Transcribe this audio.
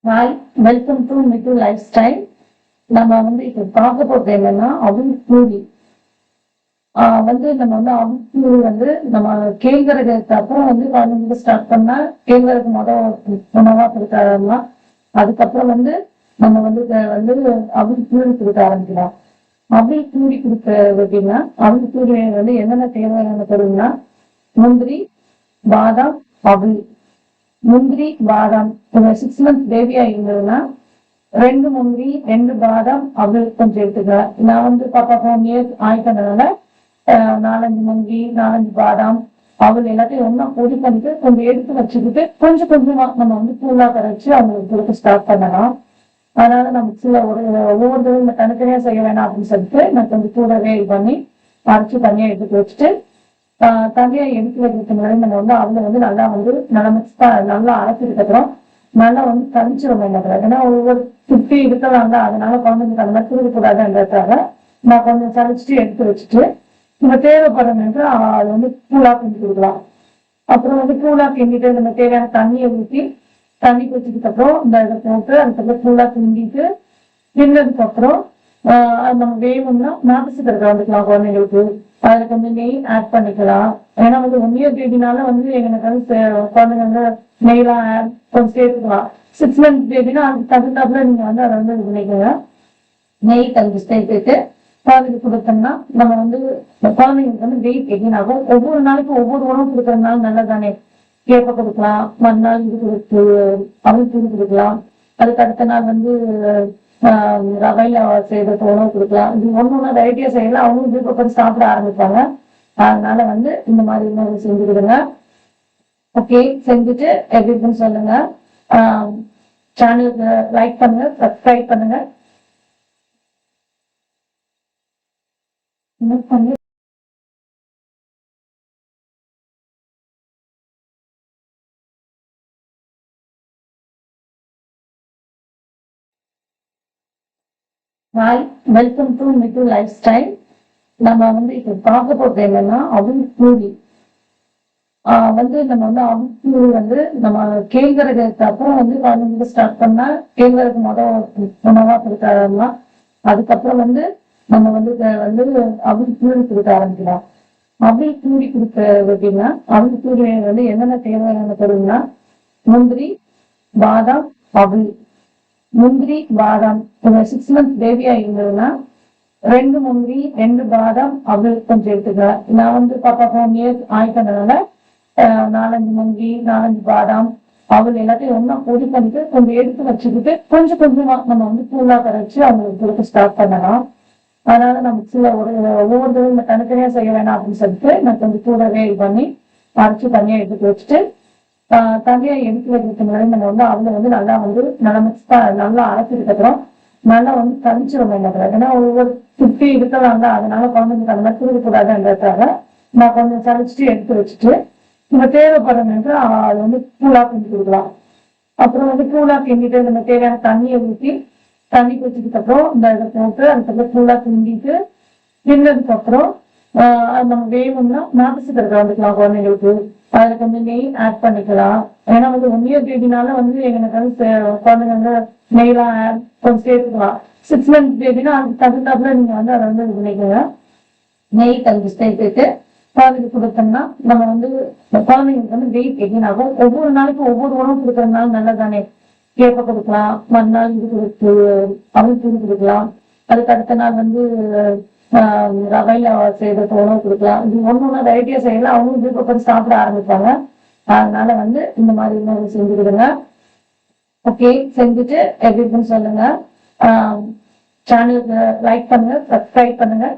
Hi, welcome to Mittu life style. நம்ம இப்போ பார்க்க போகிறது என்னன்னா அவுள் பூரி. அவுள் பூரி நம்ம கேழ்வரகுக்கு அப்புறம் குழந்தைங்களுக்கு ஸ்டார்ட் பண்ணா கேழ்வரகு உணவா கொடுக்க ஆரம்பிக்கலாம். அதுக்கப்புறம் நம்ம அவுள் பூரி கொடுக்க ஆரம்பிக்கலாம். அவுள் பூரி கொடுக்க எப்படின்னா, அவுள் பூரி என்னென்ன தேவையான பொருள்னா முந்திரி, பாதாம், அவுள். முந்திரி, பாதாம். ஒரு 6 months பேபியா இருந்ததுன்னா 2 முந்திரி, 2 பாதாம், அவள் கொஞ்சம் எடுத்துக்கலாம். நான் பாப்பா 4 years ஆயிட்டதுனால 4-5 முந்திரி, 4-5 பாதாம், அவள் எல்லாத்தையும் ஒன்னா பொடி பண்ணிட்டு கொஞ்சம் எடுத்து வச்சுக்கிட்டு கொஞ்சம் கொஞ்சமா நம்ம பூலா கரைச்சு அவங்களுக்கு கொடுக்க ஸ்டார்ட் பண்ணலாம். அதனால நம்ம சில ஒவ்வொரு தடவை தனித்தனியா செய்ய வேணாம் அப்படின்னு சொல்லிட்டு நான் கொஞ்சம் கூடவே இது பண்ணி அரைச்சு தனியா எடுத்து வச்சுட்டு தனியா எடுத்து வைக்கிறதுக்கு முன்னாடி நம்ம அவளை நல்லா மிக்ஸ் நல்லா அரைச்சதுக்கு அப்புறம் நல்லா கரைச்சிடும் என்ன. ஏன்னா ஒவ்வொரு துப்பி இருக்கிறாங்க, அதனால குழந்தைங்களுக்கு அந்த மாதிரி திருடக்கூடாதுன்றதுக்காக நான் கொஞ்சம் சமைச்சிட்டு எடுத்து வச்சுட்டு நம்ம தேவைப்படுறது அது கூழா கிண்டி கொடுக்கலாம். அப்புறம் கூழா கிண்டிட்டு நம்ம தேவையான தண்ணியை ஊற்றி தண்ணி வச்சதுக்கு அப்புறம் இந்த இதை போட்டு அதுக்கப்புறம் கூழா கிண்டிட்டு கிண்டதுக்கு அப்புறம் நம்ம வேணும்னா நாட்டு சக்கரை கலந்துக்கலாம் குழந்தைங்களுக்கு. அதுல கொஞ்சம் நெய் ஆட் பண்ணிக்கலாம். ஏன்னா 1 year பேபினால எங்களுக்கு குழந்தைங்க நெய்லாம் கொஞ்சம் சேர்த்துக்கலாம். 6 months பேபினா அதுக்கு தகுந்தாப்புல நீங்க அதை இது பண்ணிக்கோங்க. நெய் கொஞ்சம் சேர்த்துட்டு குழந்தைக்கு கொடுத்தோம்னா நம்ம குழந்தைங்களுக்கு வெயிட் கெயின் ஆகும். ஒவ்வொரு நாளைக்கும் ஒவ்வொரு உணவு கொடுக்கறதுனால நல்லதானே. கேப்பை கொடுக்கலாம், மறுநாள் இது கொடுத்து அவிழ்த்து கொடுக்கலாம். அதுக்கு அடுத்த நாள் ரவையில செய்யற உணவு கொடுக்கலாம். இது ஒண்ணு வெரைட்டியா செய்யலாம். அவங்களும் விருப்பப்பட்டு சாப்பிட ஆரம்பிப்பாங்க. அதனால இந்த மாதிரி உணவு செஞ்சுக்கிடுங்க. ஓகே, செஞ்சுட்டு எப்படி இருக்குன்னு சொல்லுங்க. சேனலுக்கு லைக் பண்ணுங்க, சப்ஸ்கிரைப் பண்ணுங்க. Hi, welcome to Mittu life style. நம்ம இப்போ பார்க்க போறது என்னன்னா அவுள் பூரி. நம்ம அவுள் பூரி நம்ம கேழ்வரகுக்கு அப்புறம் குழந்தைங்களுக்கு ஸ்டார்ட் பண்ணா கேழ்வரகு உணவா கொடுக்க ஆரம்பிக்கலாம். அதுக்கப்புறம் நம்ம அவுள் பூரி கொடுக்க ஆரம்பிக்கலாம். அவுள் பூரி கொடுக்க எப்படின்னா, அவுள் பூரி என்னென்ன தேவையான பொருள்னா முந்திரி, பாதாம், அவுள். முந்திரி, பாதாம். ஒரு 6 months பேபியா இருந்ததுன்னா 2 முந்திரி, 2 பாதாம், அவள் கொஞ்சம் எடுத்துக்கலாம். நான் பாப்பா 4 years ஆயிட்டதுனால 4-5 முந்திரி, 4-5 பாதாம், அவள் எல்லாத்தையும் ஒன்னா பொடி பண்ணிட்டு கொஞ்சம் எடுத்து வச்சுக்கிட்டு கொஞ்சம் கொஞ்சமா நம்ம கூழா கரைச்சு அவங்களுக்கு கொடுக்க ஸ்டார்ட் பண்ணலாம். அதனால நம்ம சில ஒவ்வொரு தடவை தனித்தனியா செய்ய வேணாம் அப்படின்னு சொல்லிட்டு நான் கொஞ்சம் கூடவே இது பண்ணி அரைச்சு தனியா எடுத்து வச்சுட்டு தனியா எடுத்து வைக்கிறதுக்கு முன்னாடி நம்ம அவளை நல்லா மிக்ஸ் நல்லா அரைச்சதுக்கு அப்புறம் நல்லா கரைச்சிடும் என்ன. ஏன்னா ஒவ்வொரு துப்பி இருக்கிறாங்க, அதனால குழந்தைங்களுக்கு அந்த மாதிரி திருடக்கூடாதுன்றதுக்காக நான் கொஞ்சம் சமைச்சிட்டு எடுத்து வச்சுட்டு நம்ம தேவைப்படுறது அது கூழா கிண்டி கொடுக்கலாம். அப்புறம் கூழா கிண்டிட்டு நம்ம தேவையான தண்ணியை ஊற்றி தண்ணி வச்சதுக்கு அப்புறம் இந்த இதை போட்டு அதுக்கப்புறம் கூழா கிண்டிட்டு கிண்டதுக்கு அப்புறம் நம்ம வேணும்னா நாட்டு சக்கரை கலந்துக்கலாம் குழந்தைங்களுக்கு. அதுல கொஞ்சம் நெய் ஆட் பண்ணிக்கலாம். ஏன்னா 1 year பேபினால எங்களுக்கு குழந்தைங்க நெய்லாம் கொஞ்சம் சேர்த்துக்கலாம். 6 months பேபினா அதுக்கு தகுந்தாப்புல நீங்க அதை இது பண்ணிக்கோங்க. நெய் கொஞ்சம் சேர்த்துட்டு குழந்தைக்கு கொடுத்தோம்னா நம்ம குழந்தைங்களுக்கு வெயிட் கெயின் ஆகும். ஒவ்வொரு நாளைக்கும் ஒவ்வொரு உணவு கொடுக்கறதுனால நல்லதானே. கேப்பை கொடுக்கலாம், மறுநாள் இது கொடுத்து அவிழ்த்து கொடுக்கலாம். அதுக்கு அடுத்த நாள் ரவையில செய்யற உணவு கொடுக்கலாம். இது ஒண்ணு வெரைட்டியா செய்யலாம். அவங்களும் விருப்பப்பட்டு சாப்பிட ஆரம்பிப்பாங்க. அதனால இந்த மாதிரி உணவு செஞ்சுக்கிடுங்க. ஓகே, செஞ்சுட்டு எப்படி இருக்குன்னு சொல்லுங்க. சேனலுக்கு லைக் பண்ணுங்க, சப்ஸ்கிரைப் பண்ணுங்க.